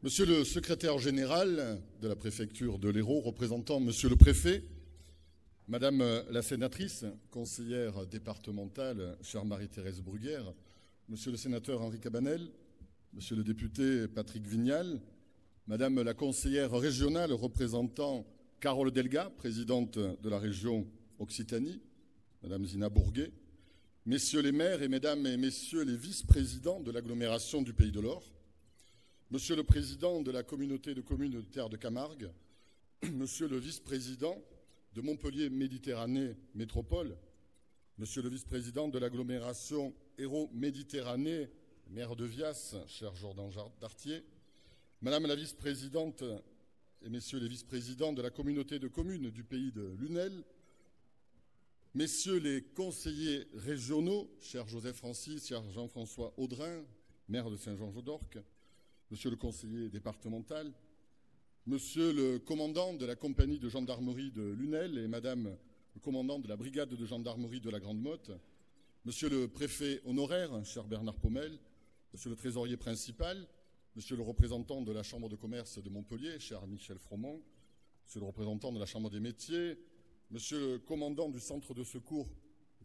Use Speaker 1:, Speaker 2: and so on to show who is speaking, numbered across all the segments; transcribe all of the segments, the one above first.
Speaker 1: Monsieur le secrétaire général de la préfecture de l'Hérault, représentant monsieur le préfet, madame la sénatrice, conseillère départementale, chère Marie-Thérèse Bruguière, monsieur le sénateur Henri Cabanel, monsieur le député Patrick Vignal, madame la conseillère régionale représentant Carole Delga, présidente de la région Occitanie, madame Zina Bourguet, messieurs les maires et mesdames et messieurs les vice-présidents de l'agglomération du Pays de l'Or, monsieur le président de la communauté de communes de Terre de Camargue, monsieur le vice-président de Montpellier Méditerranée Métropole, monsieur le vice-président de l'agglomération Hérault-Méditerranée, maire de Vias, cher Jordan Dartier, madame la vice-présidente et messieurs les vice-présidents de la communauté de communes du pays de Lunel, messieurs les conseillers régionaux, cher Joseph Francis, cher Jean-François Audrin, maire de Saint-Jean-d'Orc, monsieur le conseiller départemental, monsieur le commandant de la compagnie de gendarmerie de Lunel et madame le commandant de la brigade de gendarmerie de la Grande Motte, monsieur le préfet honoraire, cher Bernard Pommel, monsieur le trésorier principal, monsieur le représentant de la Chambre de commerce de Montpellier, cher Michel Froment, monsieur le représentant de la Chambre des métiers, monsieur le commandant du centre de secours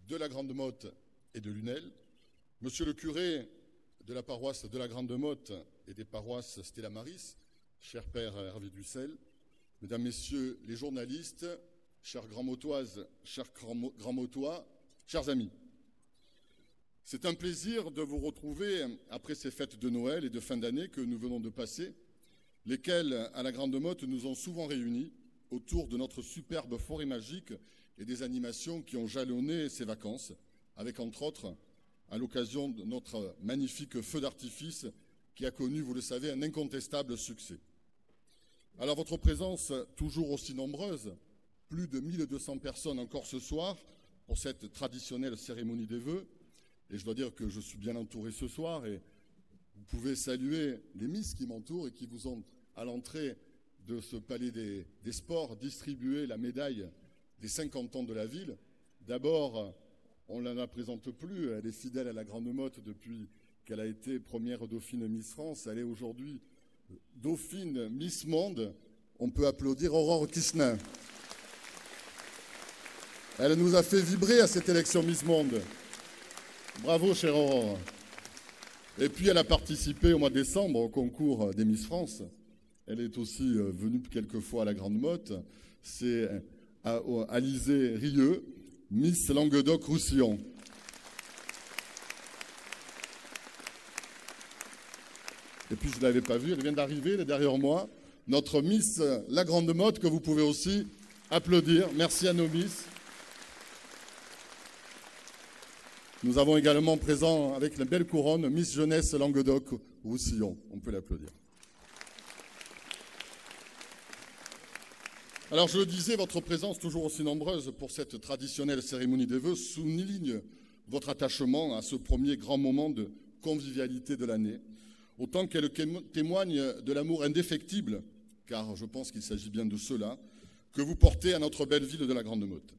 Speaker 1: de la Grande Motte et de Lunel, monsieur le curé de la paroisse de la Grande Motte et des paroisses Stella Maris, cher père Hervé Dussel, mesdames, messieurs les journalistes, chères Grand-Mottoises, chers Grand-Mottois, chers amis. C'est un plaisir de vous retrouver après ces fêtes de Noël et de fin d'année que nous venons de passer, lesquelles, à la Grande Motte, nous ont souvent réunis autour de notre superbe forêt magique et des animations qui ont jalonné ces vacances, avec entre autres, à l'occasion de notre magnifique feu d'artifice qui a connu, vous le savez, un incontestable succès. Alors votre présence, toujours aussi nombreuse, plus de 1200 personnes encore ce soir pour cette traditionnelle cérémonie des vœux, et je dois dire que je suis bien entouré ce soir et vous pouvez saluer les Miss qui m'entourent et qui vous ont, à l'entrée de ce palais des sports, distribué la médaille des 50 ans de la ville. D'abord, on ne la présente plus, elle est fidèle à la Grande Motte depuis qu'elle a été première dauphine Miss France. Elle est aujourd'hui dauphine Miss Monde. On peut applaudir Aurore Kishnin. Elle nous a fait vibrer à cette élection Miss Monde. Bravo, chère Aurore. Et puis elle a participé au mois de décembre au concours des Miss France. Elle est aussi venue quelques fois à la Grande Motte. C'est Alizée Rieux, Miss Languedoc-Roussillon. Et puis je ne l'avais pas vue, elle vient d'arriver, elle est derrière moi. Notre Miss La Grande Motte, que vous pouvez aussi applaudir. Merci à nos Miss. Nous avons également présent avec la belle couronne Miss Jeunesse Languedoc-Roussillon. On peut l'applaudir. Alors je le disais, votre présence toujours aussi nombreuse pour cette traditionnelle cérémonie des vœux souligne votre attachement à ce premier grand moment de convivialité de l'année, autant qu'elle témoigne de l'amour indéfectible, car je pense qu'il s'agit bien de cela, que vous portez à notre belle ville de la Grande Motte.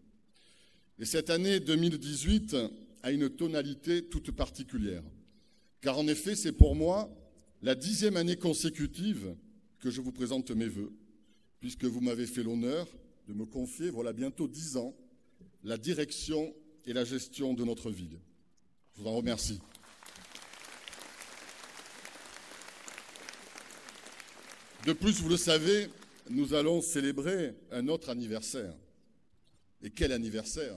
Speaker 1: Et cette année 2018 a une tonalité toute particulière, car en effet c'est pour moi la 10e année consécutive que je vous présente mes vœux, puisque vous m'avez fait l'honneur de me confier, voilà bientôt 10 ans, la direction et la gestion de notre ville. Je vous en remercie. De plus, vous le savez, nous allons célébrer un autre anniversaire. Et quel anniversaire?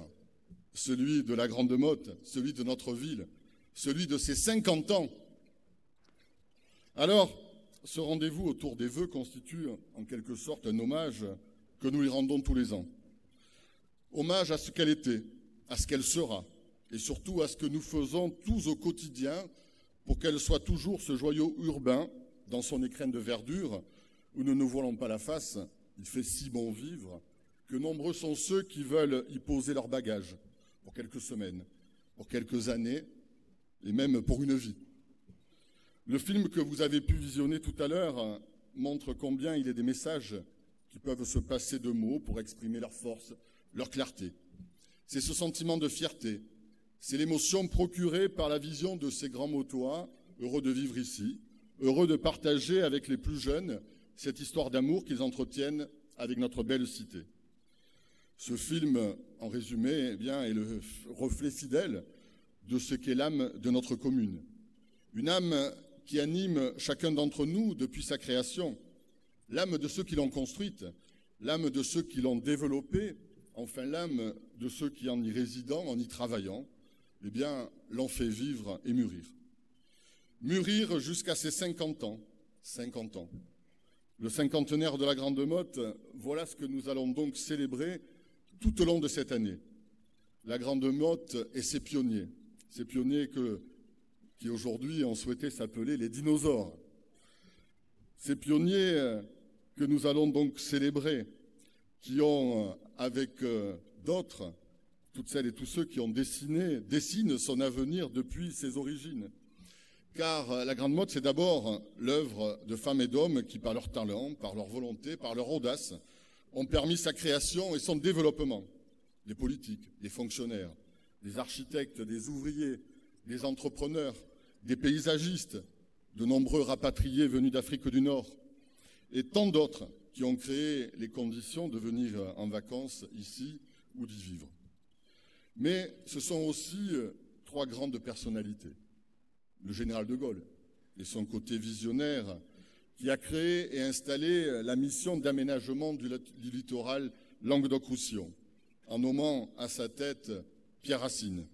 Speaker 1: Celui de la Grande Motte, celui de notre ville, celui de ses 50 ans. Alors, ce rendez-vous autour des vœux constitue en quelque sorte un hommage que nous lui rendons tous les ans. Hommage à ce qu'elle était, à ce qu'elle sera, et surtout à ce que nous faisons tous au quotidien pour qu'elle soit toujours ce joyau urbain dans son écrin de verdure où nous ne nous voilons pas la face. Il fait si bon vivre que nombreux sont ceux qui veulent y poser leurs bagages pour quelques semaines, pour quelques années et même pour une vie. Le film que vous avez pu visionner tout à l'heure montre combien il y a des messages qui peuvent se passer de mots pour exprimer leur force, leur clarté. C'est ce sentiment de fierté, c'est l'émotion procurée par la vision de ces grands Mottois, heureux de vivre ici, heureux de partager avec les plus jeunes cette histoire d'amour qu'ils entretiennent avec notre belle cité. Ce film, en résumé, eh bien, est le reflet fidèle de ce qu'est l'âme de notre commune. Une âme qui anime chacun d'entre nous depuis sa création, l'âme de ceux qui l'ont construite, l'âme de ceux qui l'ont développée, enfin l'âme de ceux qui en y résidant, en y travaillant, eh bien, l'ont fait vivre et mûrir. Mûrir jusqu'à ses 50 ans. 50 ans. Le cinquantenaire de la Grande Motte, voilà ce que nous allons donc célébrer tout au long de cette année. La Grande Motte et ses pionniers qui aujourd'hui ont souhaité s'appeler les dinosaures. Ces pionniers que nous allons donc célébrer, qui ont, avec d'autres, toutes celles et tous ceux qui ont dessinent son avenir depuis ses origines. Car la Grande Motte, c'est d'abord l'œuvre de femmes et d'hommes qui, par leur talent, par leur volonté, par leur audace, ont permis sa création et son développement. Des politiques, des fonctionnaires, des architectes, des ouvriers, des entrepreneurs, des paysagistes, de nombreux rapatriés venus d'Afrique du Nord, et tant d'autres qui ont créé les conditions de venir en vacances ici ou d'y vivre. Mais ce sont aussi trois grandes personnalités. Le général de Gaulle et son côté visionnaire qui a créé et installé la mission d'aménagement du littoral Languedoc-Roussillon en nommant à sa tête Pierre Racine.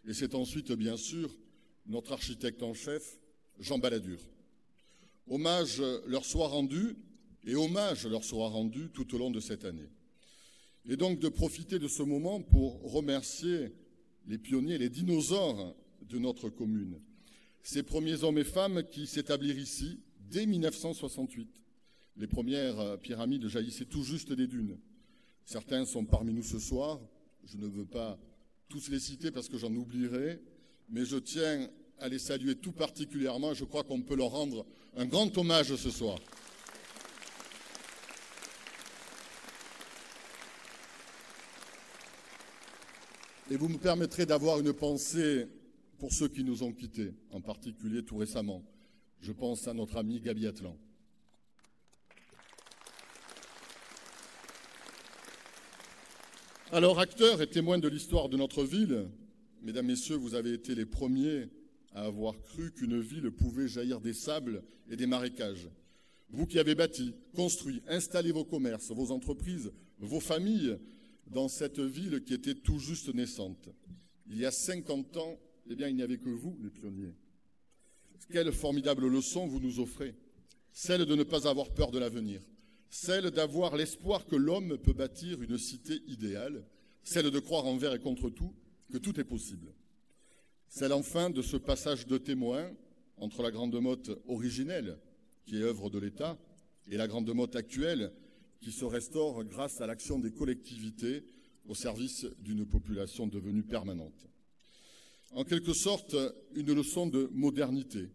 Speaker 1: Et c'est ensuite, bien sûr, notre architecte en chef, Jean Balladur. Hommage leur soit rendu tout au long de cette année. Et donc de profiter de ce moment pour remercier les pionniers, les dinosaures de notre commune. Ces premiers hommes et femmes qui s'établirent ici dès 1968. Les premières pyramides jaillissaient tout juste des dunes. Certains sont parmi nous ce soir. Je ne veux pas tous les citer parce que j'en oublierai, mais je tiens à les saluer tout particulièrement. Je crois qu'on peut leur rendre un grand hommage ce soir. Et vous me permettrez d'avoir une pensée pour ceux qui nous ont quittés, en particulier tout récemment. Je pense à notre ami Gaby Atlan. Alors, acteurs et témoins de l'histoire de notre ville, mesdames, messieurs, vous avez été les premiers à avoir cru qu'une ville pouvait jaillir des sables et des marécages. Vous qui avez bâti, construit, installé vos commerces, vos entreprises, vos familles dans cette ville qui était tout juste naissante. Il y a 50 ans, eh bien, il n'y avait que vous, les pionniers. Quelle formidable leçon vous nous offrez, celle de ne pas avoir peur de l'avenir, celle d'avoir l'espoir que l'homme peut bâtir une cité idéale, celle de croire envers et contre tout que tout est possible. Celle enfin de ce passage de témoin entre la Grande Motte originelle, qui est œuvre de l'État, et la Grande Motte actuelle, qui se restaure grâce à l'action des collectivités au service d'une population devenue permanente. En quelque sorte, une leçon de modernité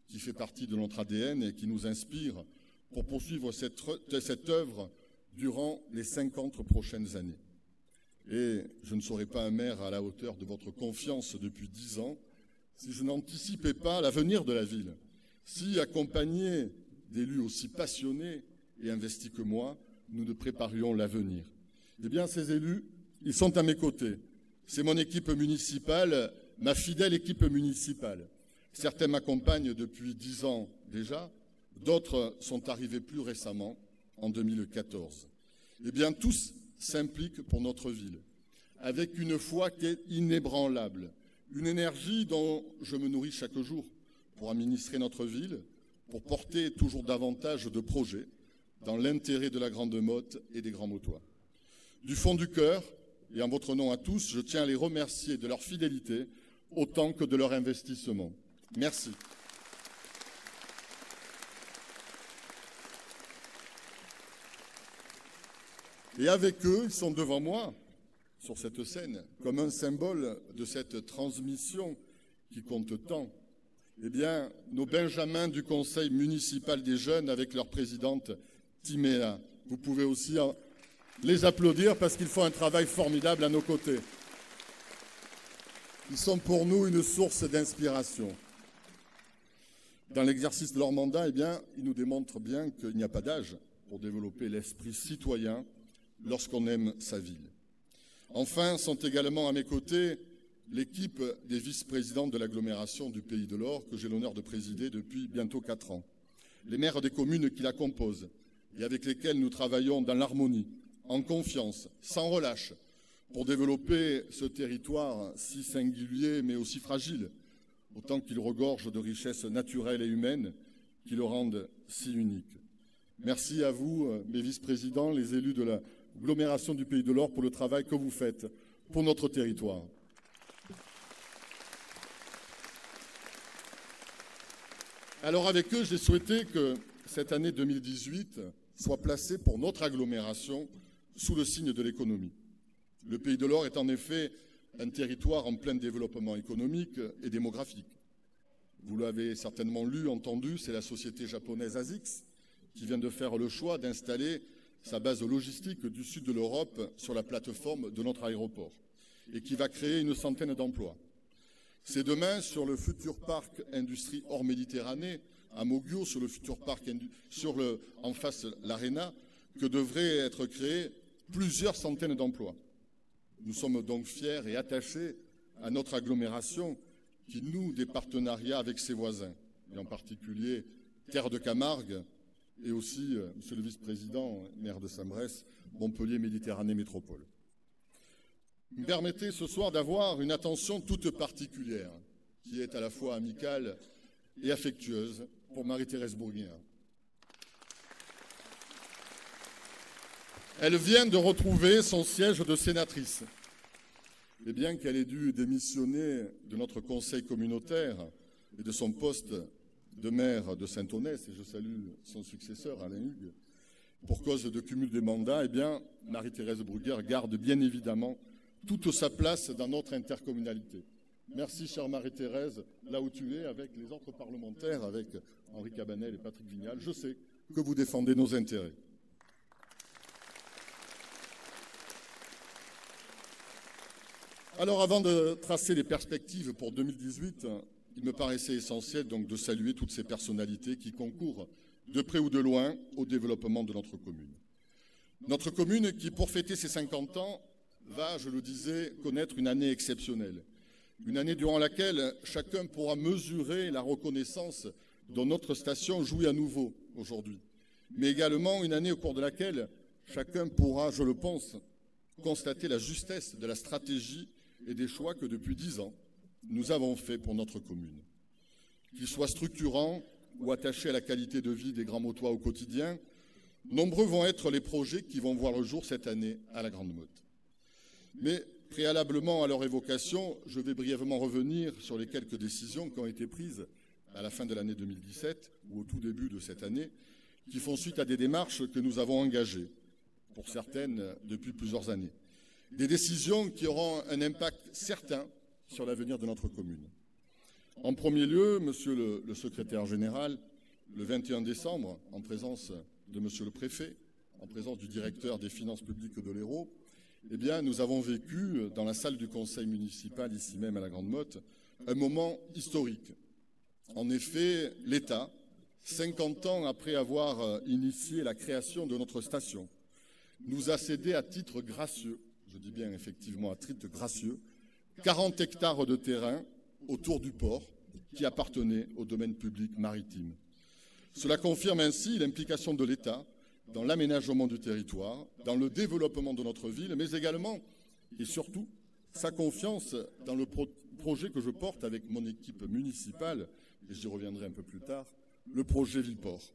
Speaker 1: qui fait partie de notre ADN et qui nous inspire pour poursuivre cette œuvre durant les 50 prochaines années. Et je ne serai pas un maire à la hauteur de votre confiance depuis 10 ans si je n'anticipais pas l'avenir de la ville, si, accompagné d'élus aussi passionnés et investis que moi, nous ne préparions l'avenir. Eh bien, ces élus, ils sont à mes côtés. C'est mon équipe municipale, ma fidèle équipe municipale. Certains m'accompagnent depuis 10 ans déjà, d'autres sont arrivés plus récemment, en 2014. Eh bien, tous s'impliquent pour notre ville, avec une foi qui est inébranlable, une énergie dont je me nourris chaque jour pour administrer notre ville, pour porter toujours davantage de projets dans l'intérêt de la Grande Motte et des Grands Mottois. Du fond du cœur, et en votre nom à tous, je tiens à les remercier de leur fidélité autant que de leur investissement. Merci. Et avec eux, ils sont devant moi, sur cette scène, comme un symbole de cette transmission qui compte tant. Eh bien, nos benjamins du Conseil municipal des jeunes avec leur présidente Timéa. Vous pouvez aussi les applaudir parce qu'ils font un travail formidable à nos côtés. Ils sont pour nous une source d'inspiration. Dans l'exercice de leur mandat, eh bien, ils nous démontrent bien qu'il n'y a pas d'âge pour développer l'esprit citoyen lorsqu'on aime sa ville. Enfin, sont également à mes côtés l'équipe des vice-présidents de l'agglomération du Pays de l'Or que j'ai l'honneur de présider depuis bientôt 4 ans. Les maires des communes qui la composent et avec lesquels nous travaillons dans l'harmonie, en confiance, sans relâche, pour développer ce territoire si singulier mais aussi fragile, autant qu'il regorge de richesses naturelles et humaines qui le rendent si unique. Merci à vous, mes vice-présidents, les élus de l'agglomération du Pays de l'Or, pour le travail que vous faites pour notre territoire. Alors avec eux, j'ai souhaité que cette année 2018 soit placée pour notre agglomération sous le signe de l'économie. Le Pays de l'Or est en effet un territoire en plein développement économique et démographique. Vous l'avez certainement lu, entendu, c'est la société japonaise ASICS qui vient de faire le choix d'installer sa base logistique du sud de l'Europe sur la plateforme de notre aéroport et qui va créer une centaine d'emplois. C'est demain sur le futur parc industrie hors Méditerranée, à Moggio, sur le futur parc en face l'Arena, que devraient être créés plusieurs centaines d'emplois. Nous sommes donc fiers et attachés à notre agglomération qui noue des partenariats avec ses voisins, et en particulier Terre de Camargue et aussi, monsieur le vice-président, maire de Sambrès, Montpellier Méditerranée Métropole. Me permettez ce soir d'avoir une attention toute particulière, qui est à la fois amicale et affectueuse pour Marie-Thérèse Bourguin. Elle vient de retrouver son siège de sénatrice. Et bien qu'elle ait dû démissionner de notre conseil communautaire et de son poste de maire de Saint-Onès, et je salue son successeur, Alain Hugues, pour cause de cumul des mandats, eh bien, Marie-Thérèse Brugger garde bien évidemment toute sa place dans notre intercommunalité. Merci, chère Marie-Thérèse, là où tu es, avec les autres parlementaires, avec Henri Cabanel et Patrick Vignal. Je sais que vous défendez nos intérêts. Alors, avant de tracer les perspectives pour 2018, il me paraissait essentiel donc de saluer toutes ces personnalités qui concourent de près ou de loin au développement de notre commune. Notre commune qui, pour fêter ses 50 ans, va, je le disais, connaître une année exceptionnelle. Une année durant laquelle chacun pourra mesurer la reconnaissance dont notre station jouit à nouveau aujourd'hui. Mais également une année au cours de laquelle chacun pourra, je le pense, constater la justesse de la stratégie et des choix que depuis 10 ans, nous avons faits pour notre commune. Qu'ils soient structurants ou attachés à la qualité de vie des Grands Mottois au quotidien, nombreux vont être les projets qui vont voir le jour cette année à la Grande Motte. Mais préalablement à leur évocation, je vais brièvement revenir sur les quelques décisions qui ont été prises à la fin de l'année 2017 ou au tout début de cette année, qui font suite à des démarches que nous avons engagées, pour certaines depuis plusieurs années. Des décisions qui auront un impact certain sur l'avenir de notre commune. En premier lieu, monsieur le secrétaire général, le 21 décembre, en présence de monsieur le préfet, en présence du directeur des finances publiques de l'Hérault, eh bien, nous avons vécu dans la salle du conseil municipal, ici même à la Grande Motte, un moment historique. En effet, l'État, 50 ans après avoir initié la création de notre station, nous a cédé à titre gracieux, je dis bien effectivement à titre gracieux, 40 hectares de terrain autour du port qui appartenaient au domaine public maritime. Cela confirme ainsi l'implication de l'État dans l'aménagement du territoire, dans le développement de notre ville, mais également et surtout sa confiance dans le projet que je porte avec mon équipe municipale, et j'y reviendrai un peu plus tard, le projet Villeport.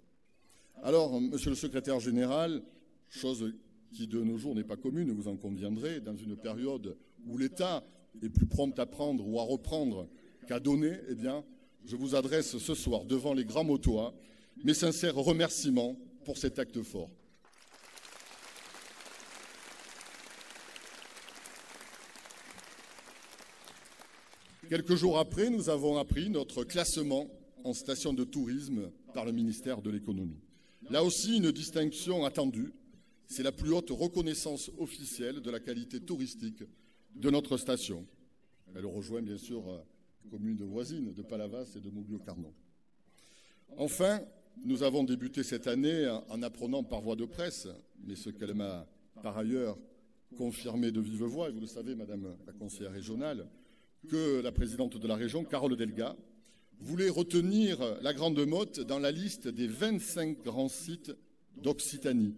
Speaker 1: Alors, monsieur le secrétaire général, chose qui de nos jours n'est pas commune, vous en conviendrez, dans une période où l'État est plus prompt à prendre ou à reprendre qu'à donner, eh bien, je vous adresse ce soir devant les Grands Mottois mes sincères remerciements pour cet acte fort. Quelques jours après, nous avons appris notre classement en station de tourisme par le ministère de l'Économie. Là aussi, une distinction attendue. C'est la plus haute reconnaissance officielle de la qualité touristique de notre station. Elle rejoint bien sûr les communes voisines de Palavas et de Moggio-Carnon. Enfin, nous avons débuté cette année en apprenant par voie de presse, mais ce qu'elle m'a par ailleurs confirmé de vive voix, et vous le savez, Madame la conseillère régionale, que la présidente de la région, Carole Delga, voulait retenir la Grande Motte dans la liste des 25 grands sites d'Occitanie.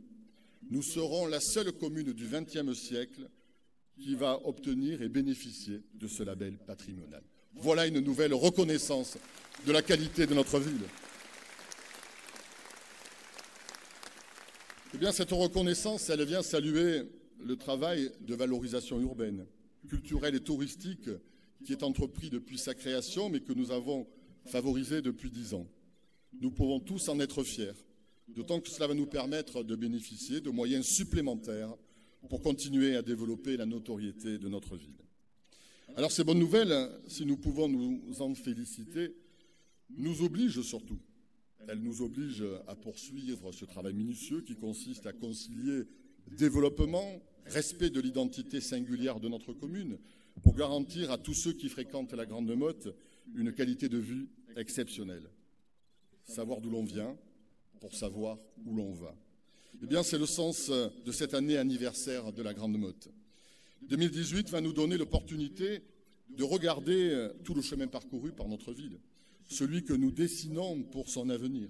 Speaker 1: Nous serons la seule commune du XXe siècle qui va obtenir et bénéficier de ce label patrimonial. Voilà une nouvelle reconnaissance de la qualité de notre ville. Eh bien, cette reconnaissance, elle vient saluer le travail de valorisation urbaine, culturelle et touristique qui est entrepris depuis sa création, mais que nous avons favorisé depuis 10 ans. Nous pouvons tous en être fiers, d'autant que cela va nous permettre de bénéficier de moyens supplémentaires pour continuer à développer la notoriété de notre ville. Alors ces bonnes nouvelles, si nous pouvons nous en féliciter, nous obligent surtout. Elles nous obligent à poursuivre ce travail minutieux qui consiste à concilier développement, respect de l'identité singulière de notre commune, pour garantir à tous ceux qui fréquentent la Grande Motte une qualité de vie exceptionnelle. Savoir d'où l'on vient pour savoir où l'on va. Eh bien, c'est le sens de cette année anniversaire de la Grande Motte. 2018 va nous donner l'opportunité de regarder tout le chemin parcouru par notre ville, celui que nous dessinons pour son avenir.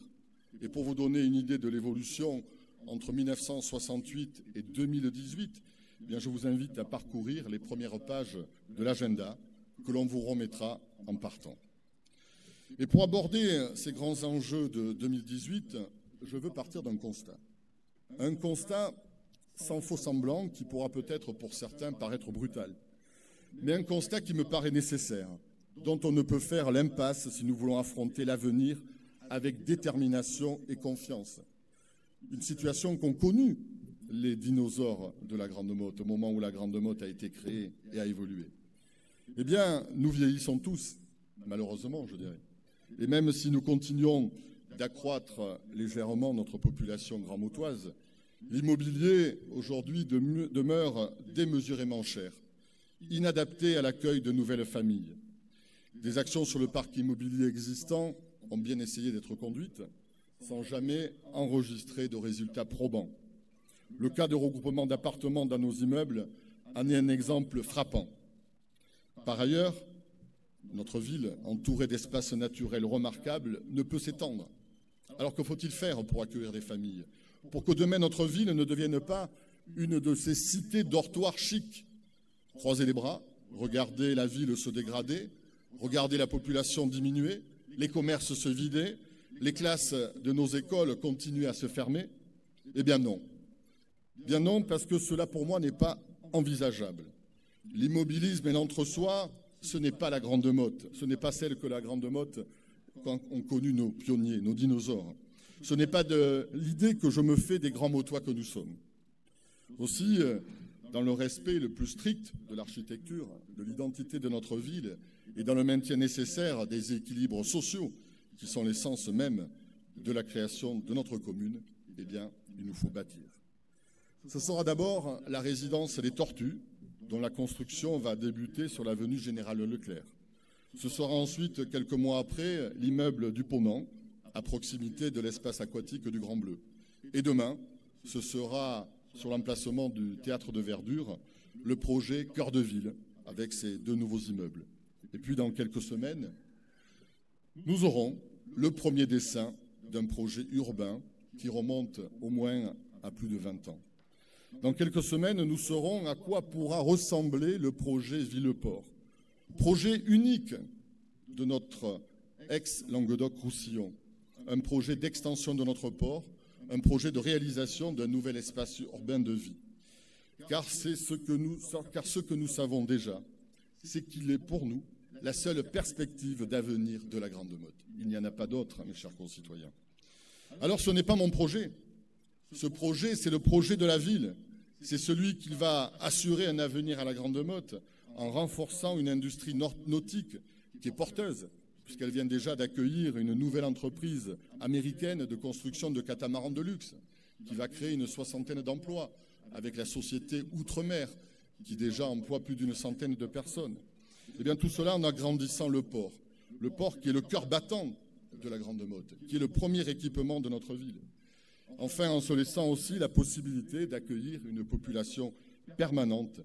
Speaker 1: Et pour vous donner une idée de l'évolution entre 1968 et 2018, eh bien, je vous invite à parcourir les premières pages de l'agenda que l'on vous remettra en partant. Et pour aborder ces grands enjeux de 2018, je veux partir d'un constat. Un constat sans faux semblant qui pourra peut-être pour certains paraître brutal, mais un constat qui me paraît nécessaire, dont on ne peut faire l'impasse si nous voulons affronter l'avenir avec détermination et confiance. Une situation qu'ont connue les dinosaures de la Grande Motte au moment où la Grande Motte a été créée et a évolué. Eh bien, nous vieillissons tous, malheureusement, je dirais. Et même si nous continuons d'accroître légèrement notre population grand-mottoise, l'immobilier aujourd'hui demeure démesurément cher, inadapté à l'accueil de nouvelles familles. Des actions sur le parc immobilier existant ont bien essayé d'être conduites, sans jamais enregistrer de résultats probants. Le cas de regroupement d'appartements dans nos immeubles en est un exemple frappant. Par ailleurs, notre ville, entourée d'espaces naturels remarquables, ne peut s'étendre. Alors que faut-il faire pour accueillir des familles? Pour que demain notre ville ne devienne pas une de ces cités dortoirs chics. Croisez les bras, regardez la ville se dégrader, regardez la population diminuer, les commerces se vider, les classes de nos écoles continuent à se fermer. Eh bien non. Bien non, parce que cela pour moi n'est pas envisageable. L'immobilisme et l'entre-soi, ce n'est pas la Grande Motte, ce n'est pas celle que la Grande Motte ont connue nos pionniers, nos dinosaures. Ce n'est pas de l'idée que je me fais des grands mottois que nous sommes. Aussi, dans le respect le plus strict de l'architecture, de l'identité de notre ville et dans le maintien nécessaire des équilibres sociaux qui sont l'essence même de la création de notre commune, eh bien, il nous faut bâtir. Ce sera d'abord la résidence des Tortues, dont la construction va débuter sur l'avenue Général Leclerc. Ce sera ensuite, quelques mois après, l'immeuble du Ponant, à proximité de l'espace aquatique du Grand Bleu. Et demain, ce sera, sur l'emplacement du Théâtre de Verdure, le projet Cœur de Ville, avec ses 2 nouveaux immeubles. Et puis, dans quelques semaines, nous aurons le premier dessin d'un projet urbain qui remonte au moins à plus de 20 ans. Dans quelques semaines, nous saurons à quoi pourra ressembler le projet Villeport, projet unique de notre ex-Languedoc-Roussillon, un projet d'extension de notre port, un projet de réalisation d'un nouvel espace urbain de vie. Car ce que nous savons déjà, c'est qu'il est pour nous la seule perspective d'avenir de la Grande Motte. Il n'y en a pas d'autre, mes chers concitoyens. Alors ce n'est pas mon projet. Ce projet, c'est le projet de la ville. C'est celui qui va assurer un avenir à la Grande Motte en renforçant une industrie nautique qui est porteuse, puisqu'elle vient déjà d'accueillir une nouvelle entreprise américaine de construction de catamarans de luxe, qui va créer une 60aine d'emplois, avec la société Outre-mer, qui déjà emploie plus d'une centaine de personnes. Et bien tout cela en agrandissant le port qui est le cœur battant de de la Grande Motte, qui est le premier équipement de notre ville. Enfin, en se laissant aussi la possibilité d'accueillir une population permanente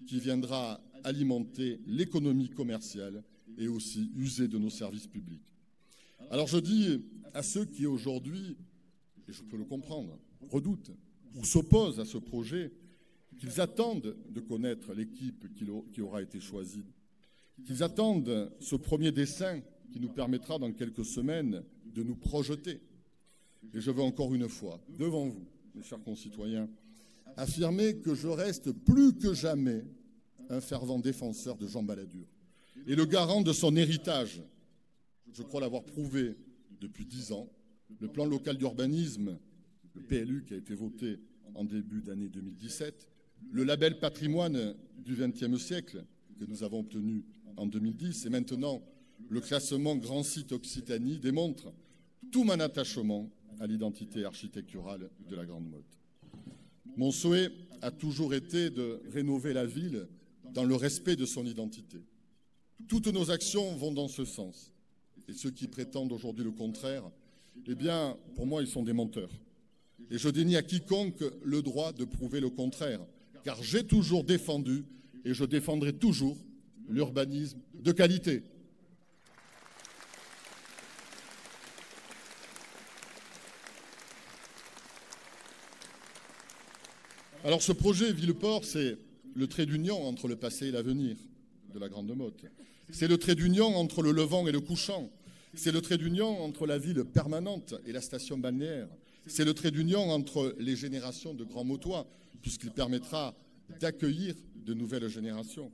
Speaker 1: qui viendra alimenter l'économie commerciale et aussi user de nos services publics. Alors je dis à ceux qui aujourd'hui, et je peux le comprendre, redoutent ou s'opposent à ce projet, qu'ils attendent de connaître l'équipe qui aura été choisie, qu'ils attendent ce premier dessin qui nous permettra dans quelques semaines de nous projeter. Et je veux encore une fois, devant vous, mes chers concitoyens, affirmer que je reste plus que jamais un fervent défenseur de Jean Balladur et le garant de son héritage. Je crois l'avoir prouvé depuis 10 ans. Le plan local d'urbanisme, le PLU qui a été voté en début d'année 2017, le label patrimoine du XXe siècle que nous avons obtenu en 2010 et maintenant le classement Grand Site Occitanie démontrent tout mon attachement à l'identité architecturale de la Grande Motte. Mon souhait a toujours été de rénover la ville dans le respect de son identité. Toutes nos actions vont dans ce sens. Et ceux qui prétendent aujourd'hui le contraire, eh bien, pour moi, ils sont des menteurs. Et je dénie à quiconque le droit de prouver le contraire, car j'ai toujours défendu et je défendrai toujours l'urbanisme de qualité. Alors ce projet Villeport, c'est le trait d'union entre le passé et l'avenir de la Grande Motte. C'est le trait d'union entre le levant et le couchant. C'est le trait d'union entre la ville permanente et la station balnéaire. C'est le trait d'union entre les générations de Grands Mottois, puisqu'il permettra d'accueillir de nouvelles générations.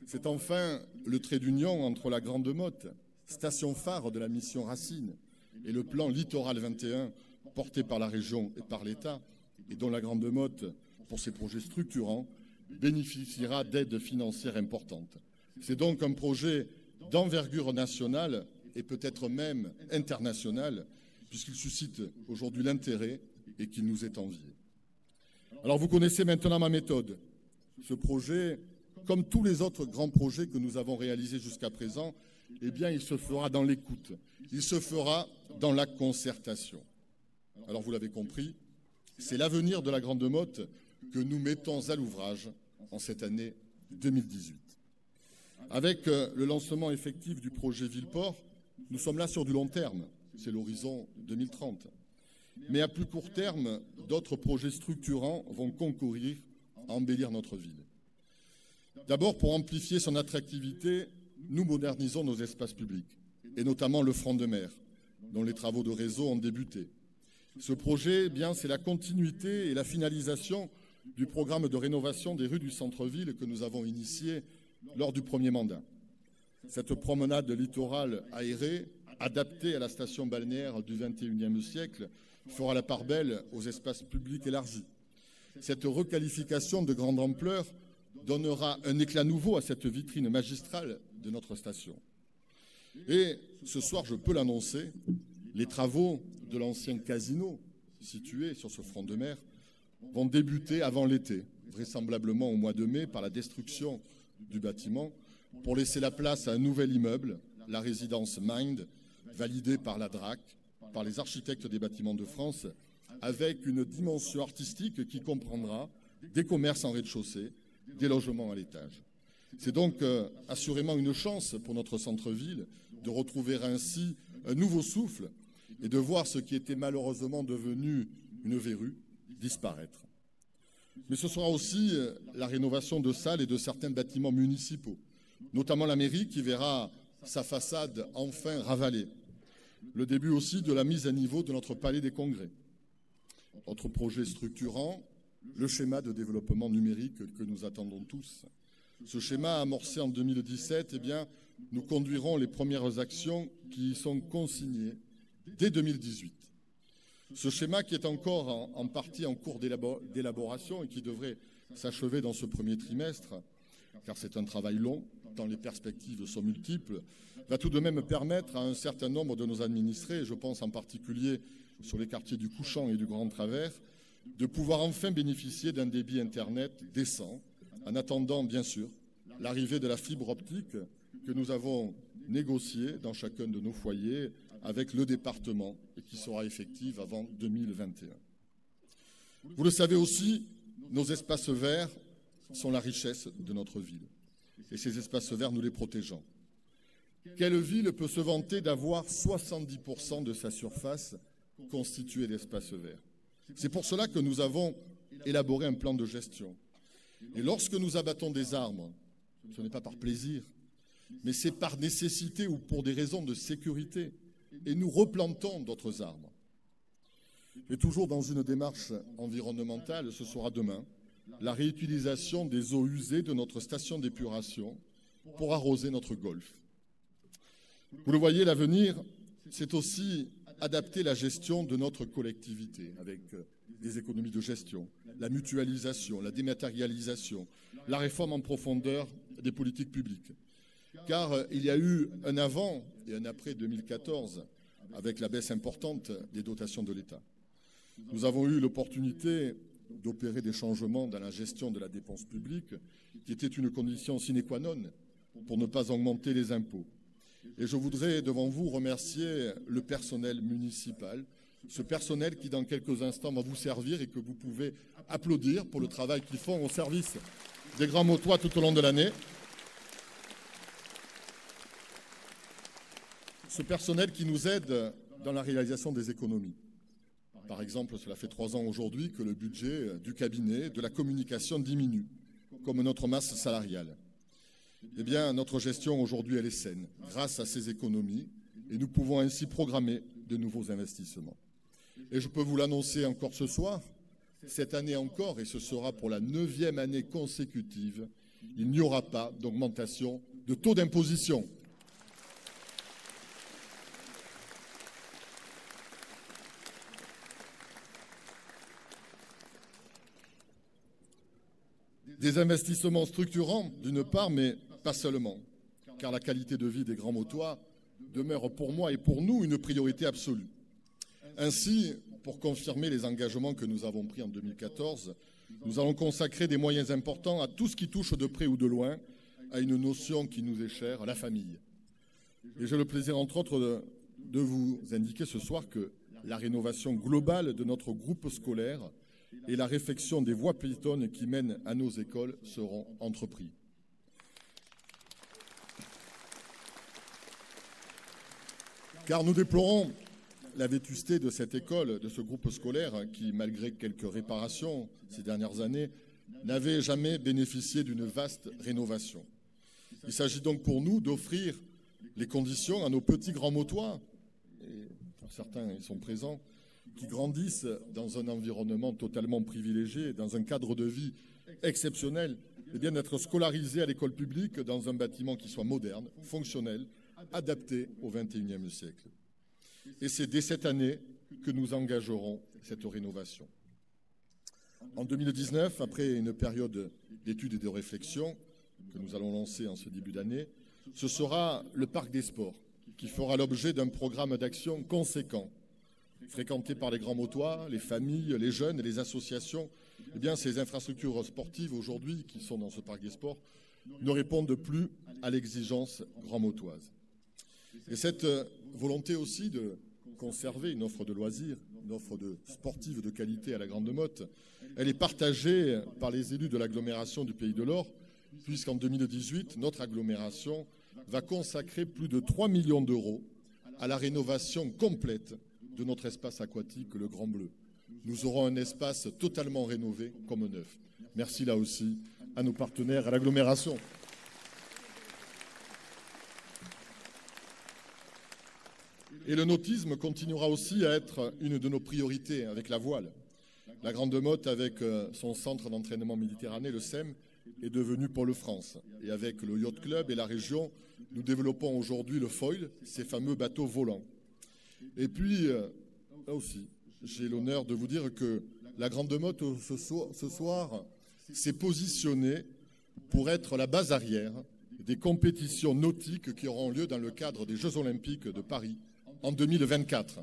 Speaker 1: C'est enfin le trait d'union entre la Grande Motte, station phare de la mission Racine, et le plan Littoral 21, porté par la région et par l'État, et dont la Grande Motte, pour ses projets structurants, bénéficiera d'aides financières importantes. C'est donc un projet d'envergure nationale et peut-être même internationale, puisqu'il suscite aujourd'hui l'intérêt et qu'il nous est envié. Alors vous connaissez maintenant ma méthode. Ce projet, comme tous les autres grands projets que nous avons réalisés jusqu'à présent, eh bien, il se fera dans l'écoute, il se fera dans la concertation. Alors vous l'avez compris, c'est l'avenir de la Grande Motte que nous mettons à l'ouvrage en cette année 2018. Avec le lancement effectif du projet Villeport, nous sommes là sur du long terme, c'est l'horizon 2030. Mais à plus court terme, d'autres projets structurants vont concourir à embellir notre ville. D'abord, pour amplifier son attractivité, nous modernisons nos espaces publics, et notamment le front de mer, dont les travaux de réseau ont débuté. Ce projet, eh bien, c'est la continuité et la finalisation du programme de rénovation des rues du centre-ville que nous avons initié lors du premier mandat. Cette promenade littorale aérée, adaptée à la station balnéaire du XXIe siècle, fera la part belle aux espaces publics élargis. Cette requalification de grande ampleur donnera un éclat nouveau à cette vitrine magistrale de notre station. Et ce soir, je peux l'annoncer, les travaux de l'ancien casino situé sur ce front de mer vont débuter avant l'été, vraisemblablement au mois de mai, par la destruction du bâtiment, pour laisser la place à un nouvel immeuble, la résidence Mind, validée par la DRAC, par les architectes des bâtiments de France, avec une dimension artistique qui comprendra des commerces en rez-de-chaussée, des logements à l'étage. C'est donc assurément une chance pour notre centre-ville de retrouver ainsi un nouveau souffle et de voir ce qui était malheureusement devenu une verrue disparaître. Mais ce sera aussi la rénovation de salles et de certains bâtiments municipaux, notamment la mairie qui verra sa façade enfin ravalée. Le début aussi de la mise à niveau de notre palais des congrès. Autre projet structurant, le schéma de développement numérique que nous attendons tous. Ce schéma amorcé en 2017, eh bien, nous conduirons les premières actions qui y sont consignées dès 2018. Ce schéma qui est encore en partie en cours d'élaboration et qui devrait s'achever dans ce premier trimestre, car c'est un travail long, tant les perspectives sont multiples, va tout de même permettre à un certain nombre de nos administrés, et je pense en particulier sur les quartiers du Couchant et du Grand Travers, de pouvoir enfin bénéficier d'un débit Internet décent, en attendant bien sûr l'arrivée de la fibre optique que nous avons négociée dans chacun de nos foyers avec le département et qui sera effective avant 2021. Vous le savez aussi, nos espaces verts sont la richesse de notre ville. Et ces espaces verts, nous les protégeons. Quelle ville peut se vanter d'avoir 70% de sa surface constituée d'espaces verts? C'est pour cela que nous avons élaboré un plan de gestion. Et lorsque nous abattons des arbres, ce n'est pas par plaisir, mais c'est par nécessité ou pour des raisons de sécurité. Et nous replantons d'autres arbres. Et toujours dans une démarche environnementale, ce sera demain, la réutilisation des eaux usées de notre station d'épuration pour arroser notre golfe. Vous le voyez, l'avenir, c'est aussi adapter la gestion de notre collectivité avec des économies de gestion, la mutualisation, la dématérialisation, la réforme en profondeur des politiques publiques. Car il y a eu un avant et un après 2014 avec la baisse importante des dotations de l'État. Nous avons eu l'opportunité d'opérer des changements dans la gestion de la dépense publique qui était une condition sine qua non pour ne pas augmenter les impôts. Et je voudrais devant vous remercier le personnel municipal, ce personnel qui dans quelques instants va vous servir et que vous pouvez applaudir pour le travail qu'ils font au service des Grands Mottois tout au long de l'année. Ce personnel qui nous aide dans la réalisation des économies. Par exemple, cela fait 3 ans aujourd'hui que le budget du cabinet de la communication diminue, comme notre masse salariale. Eh bien, notre gestion aujourd'hui, elle est saine, grâce à ces économies, et nous pouvons ainsi programmer de nouveaux investissements. Et je peux vous l'annoncer encore ce soir, cette année encore, et ce sera pour la 9e année consécutive, il n'y aura pas d'augmentation de taux d'imposition. Des investissements structurants, d'une part, mais pas seulement, car la qualité de vie des Grands Mottois demeure pour moi et pour nous une priorité absolue. Ainsi, pour confirmer les engagements que nous avons pris en 2014, nous allons consacrer des moyens importants à tout ce qui touche de près ou de loin à une notion qui nous est chère, la famille. Et j'ai le plaisir, entre autres, de vous indiquer ce soir que la rénovation globale de notre groupe scolaire et la réfection des voies piétonnes qui mènent à nos écoles seront entrepris. Car nous déplorons la vétusté de cette école, de ce groupe scolaire qui, malgré quelques réparations ces dernières années, n'avait jamais bénéficié d'une vaste rénovation. Il s'agit donc pour nous d'offrir les conditions à nos petits Grands Mottois, et pour certains ils sont présents, qui grandissent dans un environnement totalement privilégié, dans un cadre de vie exceptionnel, et bien d'être scolarisés à l'école publique dans un bâtiment qui soit moderne, fonctionnel, adapté au XXIe siècle. Et c'est dès cette année que nous engagerons cette rénovation. En 2019, après une période d'études et de réflexion que nous allons lancer en ce début d'année, ce sera le parc des sports qui fera l'objet d'un programme d'action conséquent, fréquenté par les Grands Mottois, les familles, les jeunes et les associations. Eh bien, ces infrastructures sportives aujourd'hui qui sont dans ce parc des sports ne répondent plus à l'exigence grand-mottoise. Et cette volonté aussi de conserver une offre de loisirs, une offre de sportive de qualité à la Grande Motte, elle est partagée par les élus de l'agglomération du Pays de l'Or, puisqu'en 2018, notre agglomération va consacrer plus de 3 millions d'euros à la rénovation complète de notre espace aquatique, le Grand Bleu. Nous aurons un espace totalement rénové comme neuf. Merci là aussi à nos partenaires à l'agglomération. Et le nautisme continuera aussi à être une de nos priorités avec la voile. La Grande Motte, avec son centre d'entraînement méditerranéen, le SEM, est devenue Pôle France. Et avec le Yacht Club et la région, nous développons aujourd'hui le foil, ces fameux bateaux volants. Et puis, là aussi, j'ai l'honneur de vous dire que la Grande Motte, ce soir, s'est positionnée pour être la base arrière des compétitions nautiques qui auront lieu dans le cadre des Jeux Olympiques de Paris en 2024.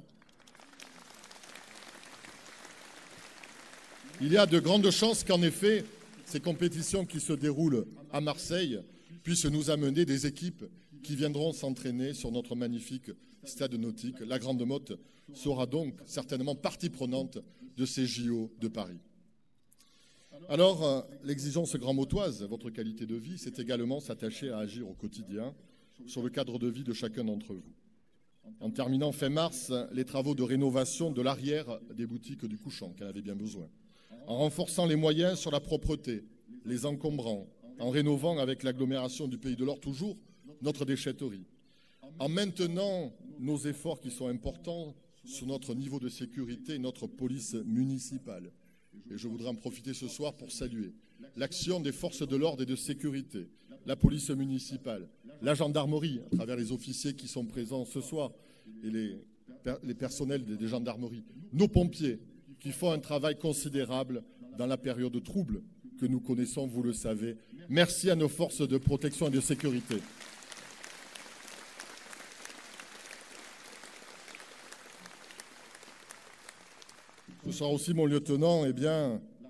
Speaker 1: Il y a de grandes chances qu'en effet, ces compétitions qui se déroulent à Marseille puisse nous amener des équipes qui viendront s'entraîner sur notre magnifique stade nautique. La Grande Motte sera donc certainement partie prenante de ces JO de Paris. Alors, l'exigence grand-mottoise, votre qualité de vie, c'est également s'attacher à agir au quotidien sur le cadre de vie de chacun d'entre vous. En terminant fin mars les travaux de rénovation de l'arrière des boutiques du Couchant, qu'elle avait bien besoin, en renforçant les moyens sur la propreté, les encombrants, en rénovant avec l'agglomération du Pays de l'Or toujours notre déchetterie, en maintenant nos efforts qui sont importants sur notre niveau de sécurité et notre police municipale. Et je voudrais en profiter ce soir pour saluer l'action des forces de l'ordre et de sécurité, la police municipale, la gendarmerie, à travers les officiers qui sont présents ce soir, et les personnels des gendarmeries, nos pompiers, qui font un travail considérable dans la période trouble que nous connaissons, vous le savez. Merci à nos forces de protection et de sécurité. Ce sera aussi, mon lieutenant,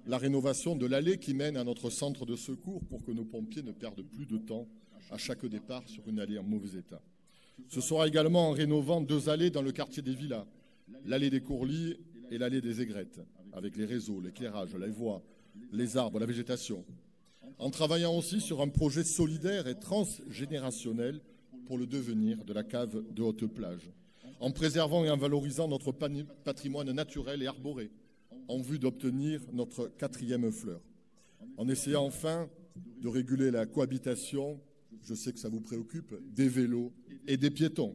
Speaker 1: la rénovation de l'allée qui mène à notre centre de secours pour que nos pompiers ne perdent plus de temps à chaque départ sur une allée en mauvais état. Ce sera également en rénovant 2 allées dans le quartier des Villas, l'allée des Courlis et l'allée des Aigrettes, avec les réseaux, l'éclairage, la voie, les arbres, la végétation. En travaillant aussi sur un projet solidaire et transgénérationnel pour le devenir de la cave de Haute-Plage, en préservant et en valorisant notre patrimoine naturel et arboré, en vue d'obtenir notre 4e fleur. En essayant enfin de réguler la cohabitation, je sais que ça vous préoccupe, des vélos et des piétons.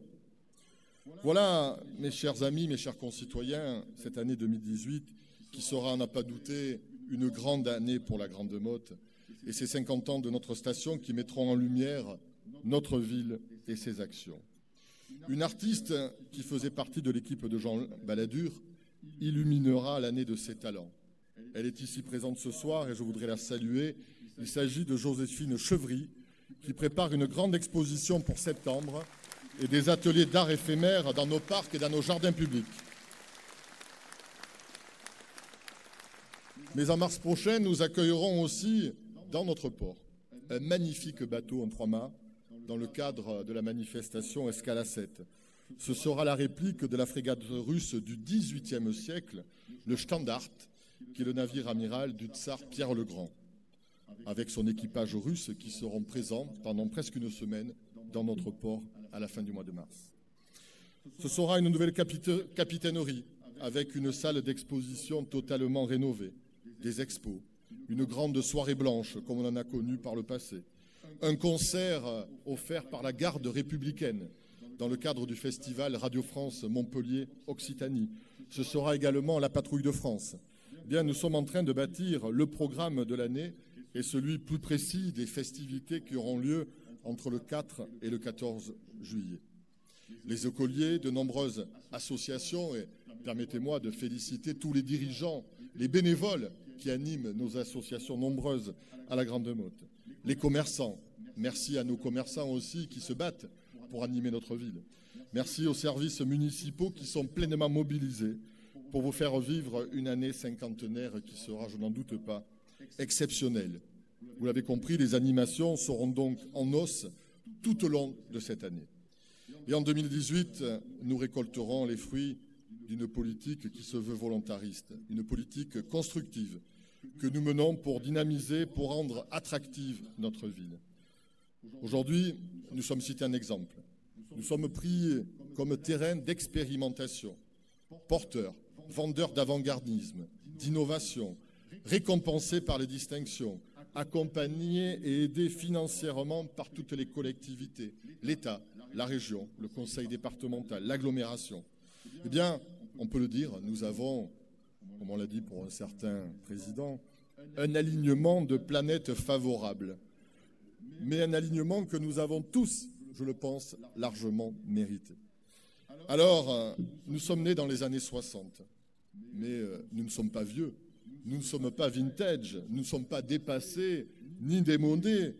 Speaker 1: Voilà, mes chers amis, mes chers concitoyens, cette année 2018 qui sera, à n'en pas douter, une grande année pour la Grande Motte et ces 50 ans de notre station qui mettront en lumière notre ville et ses actions. Une artiste qui faisait partie de l'équipe de Jean Balladur illuminera l'année de ses talents. Elle est ici présente ce soir et je voudrais la saluer. Il s'agit de Joséphine Chevry qui prépare une grande exposition pour septembre et des ateliers d'art éphémères dans nos parcs et dans nos jardins publics. Mais en mars prochain, nous accueillerons aussi dans notre port un magnifique bateau en 3 mâts dans le cadre de la manifestation Escale à 7. Ce sera la réplique de la frégate russe du XVIIIe siècle, le Standard, qui est le navire amiral du tsar Pierre le Grand, avec son équipage russe qui seront présents pendant presque une semaine dans notre port à la fin du mois de mars. Ce sera une nouvelle capitainerie avec une salle d'exposition totalement rénovée, des expos, une grande soirée blanche comme on en a connu par le passé, un concert offert par la garde républicaine dans le cadre du festival Radio France Montpellier Occitanie. Ce sera également la patrouille de France. Nous sommes en train de bâtir le programme de l'année et celui plus précis des festivités qui auront lieu entre le 4 et le 14 juillet. Les écoliers, de nombreuses associations, et permettez-moi de féliciter tous les dirigeants, les bénévoles qui animent nos associations nombreuses à la Grande Motte. Les commerçants, merci à nos commerçants aussi qui se battent pour animer notre ville. Merci aux services municipaux qui sont pleinement mobilisés pour vous faire vivre une année cinquantenaire qui sera, je n'en doute pas, exceptionnelle. Vous l'avez compris, les animations seront donc en os tout au long de cette année. Et en 2018, nous récolterons les fruits d'une politique qui se veut volontariste, une politique constructive que nous menons pour dynamiser, pour rendre attractive notre ville. Aujourd'hui, nous sommes cités un exemple. Nous sommes pris comme terrain d'expérimentation, porteurs, vendeurs d'avant-gardisme, d'innovation, récompensés par les distinctions, accompagnés et aidés financièrement par toutes les collectivités, l'État, la région, le conseil départemental, l'agglomération. Eh bien, on peut le dire, nous avons, comme on l'a dit pour un certain président, un alignement de planètes favorable, mais un alignement que nous avons tous, je le pense, largement mérité. Alors, nous sommes nés dans les années 60, mais nous ne sommes pas vieux, nous ne sommes pas vintage, nous ne sommes pas dépassés ni démodés,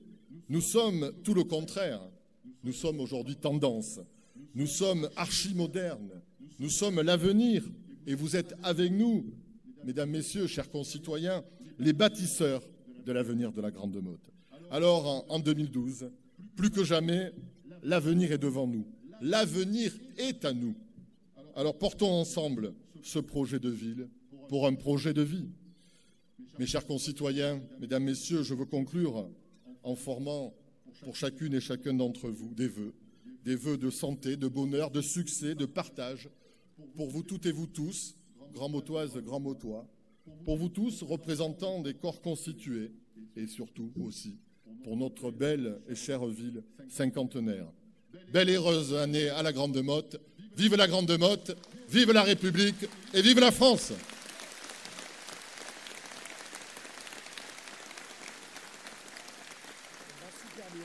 Speaker 1: nous sommes tout le contraire. Nous sommes aujourd'hui tendance, nous sommes archi-modernes, nous sommes l'avenir et vous êtes avec nous, mesdames, messieurs, chers concitoyens, les bâtisseurs de l'avenir de la Grande Motte. Alors, en 2012, Plus que jamais, l'avenir est devant nous. L'avenir est à nous. Alors portons ensemble ce projet de ville pour un projet de vie. Mes chers concitoyens, mesdames, messieurs, je veux conclure en formant pour chacune et chacun d'entre vous des vœux de santé, de bonheur, de succès, de partage, pour vous toutes et vous tous, grands motoises, grands motois, pour vous tous, représentants des corps constitués, et surtout aussi pour notre belle et chère ville cinquantenaire. Belle et heureuse année à la Grande Motte. Vive la Grande Motte, vive la République et vive la France!
Speaker 2: Super bien.